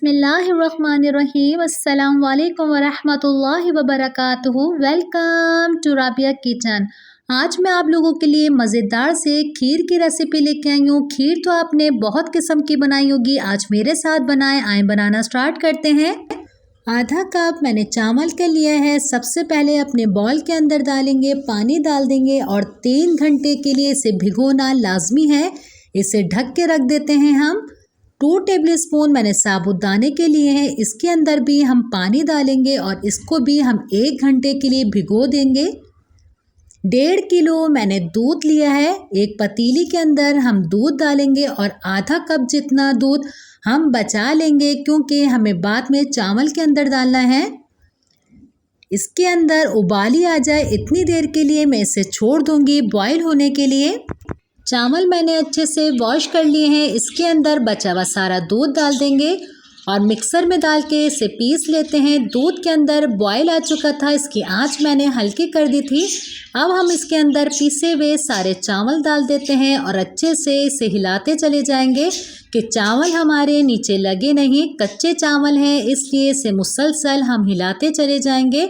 बिस्मिल्लाहिर्रहमानिर्रहीम। अस्सलाम वालेकुम वरहमतुल्लाहि वबरकातुहू। Welcome to Rabia kitchen. आज मैं आप लोगों के लिए मज़ेदार से खीर की रेसिपी लेके आई हूँ। खीर तो आपने बहुत किस्म की बनाई होगी, आज मेरे साथ बनाएं। आए बनाना स्टार्ट करते हैं। आधा कप मैंने चावल का लिया है। सबसे पहले अपने बॉल के अंदर डालेंगे, पानी डाल देंगे और 3 घंटे के लिए इसे भिगोना लाजमी है। इसे ढक के रख देते हैं हम। 2 टेबल स्पून मैंने साबुदाने के लिए हैं, इसके अंदर भी हम पानी डालेंगे और इसको भी हम 1 घंटे के लिए भिगो देंगे। 1.5 किलो मैंने दूध लिया है। एक पतीली के अंदर हम दूध डालेंगे और आधा कप जितना दूध हम बचा लेंगे, क्योंकि हमें बाद में चावल के अंदर डालना है। इसके अंदर उबाली आ जाए इतनी देर के लिए मैं इसे छोड़ दूंगी बॉईल होने के लिए। चावल मैंने अच्छे से वॉश कर लिए हैं। इसके अंदर बचा हुआ सारा दूध डाल देंगे और मिक्सर में डाल के इसे पीस लेते हैं। दूध के अंदर बॉयल आ चुका था, इसकी आंच मैंने हल्की कर दी थी। अब हम इसके अंदर पीसे हुए सारे चावल डाल देते हैं और अच्छे से इसे हिलाते चले जाएंगे कि चावल हमारे नीचे लगे नहीं। कच्चे चावल हैं, इसलिए इसे मुसलसल हम हिलाते चले जाएंगे।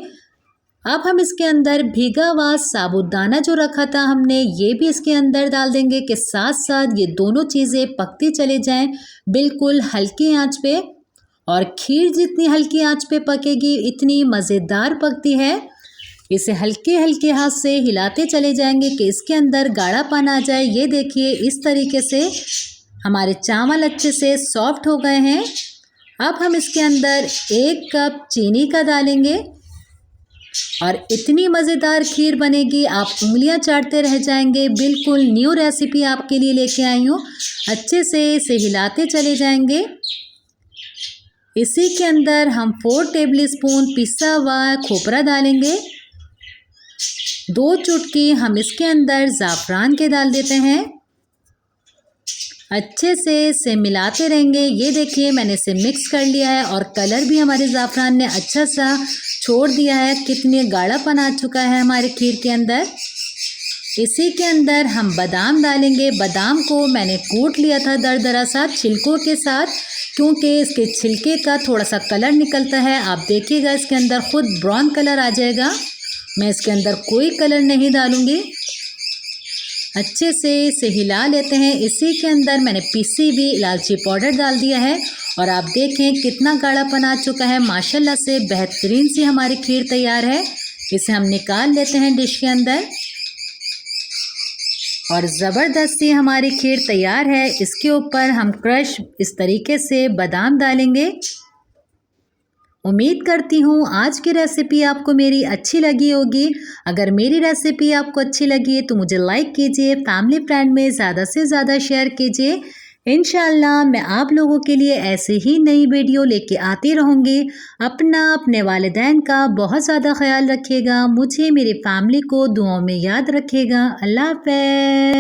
अब हम इसके अंदर भीगा हुआ साबुदाना जो रखा था हमने, ये भी इसके अंदर डाल देंगे कि साथ साथ ये दोनों चीज़ें पकती चले जाएं बिल्कुल हल्की आंच पे। और खीर जितनी हल्की आंच पे पकेगी इतनी मज़ेदार पकती है। इसे हल्के हल्के हाथ से हिलाते चले जाएंगे कि इसके अंदर गाढ़ापन आ जाए। ये देखिए इस तरीके से हमारे चावल अच्छे से सॉफ्ट हो गए हैं। अब हम इसके अंदर 1 कप चीनी का डालेंगे और इतनी मज़ेदार खीर बनेगी आप उंगलियां चाटते रह जाएंगे। बिल्कुल न्यू रेसिपी आपके लिए लेके आई हूँ। अच्छे से इसे हिलाते चले जाएंगे। इसी के अंदर हम 4 टेबल स्पून पिसा हुआ खोपरा डालेंगे। 2 चुटकी हम इसके अंदर ज़ाफ़रान के डाल देते हैं। अच्छे से इसे मिलाते रहेंगे। ये देखिए मैंने इसे मिक्स कर लिया है और कलर भी हमारे ज़ाफ़रान ने अच्छा सा छोड़ दिया है। कितने गाढ़ापन आ चुका है हमारे खीर के अंदर। इसी के अंदर हम बादाम डालेंगे। बादाम को मैंने कूट लिया था दरदरा सा छिलकों के साथ, क्योंकि इसके छिलके का थोड़ा सा कलर निकलता है। आप देखिएगा इसके अंदर खुद ब्राउन कलर आ जाएगा। मैं इसके अंदर कोई कलर नहीं डालूँगी। अच्छे से इसे हिला लेते हैं। इसी के अंदर मैंने पीसी हुई इलायची पाउडर डाल दिया है और आप देखें कितना गाढ़ापन आ चुका है। माशाल्लाह से बेहतरीन सी हमारी खीर तैयार है। इसे हम निकाल लेते हैं डिश के अंदर और ज़बरदस्त सी हमारी खीर तैयार है। इसके ऊपर हम क्रश इस तरीके से बादाम डालेंगे। उम्मीद करती हूँ आज की रेसिपी आपको मेरी अच्छी लगी होगी। अगर मेरी रेसिपी आपको अच्छी लगी है तो मुझे लाइक कीजिए, फैमिली फ्रेंड में ज़्यादा से ज़्यादा शेयर कीजिए। इंशाल्लाह मैं आप लोगों के लिए ऐसे ही नई वीडियो लेके आती रहूँगी। अपने वालिदैन का बहुत ज़्यादा ख्याल रखिएगा। मुझे मेरी फैमिली को दुआओं में याद रखिएगा। अल्लाह हाफ़िज़।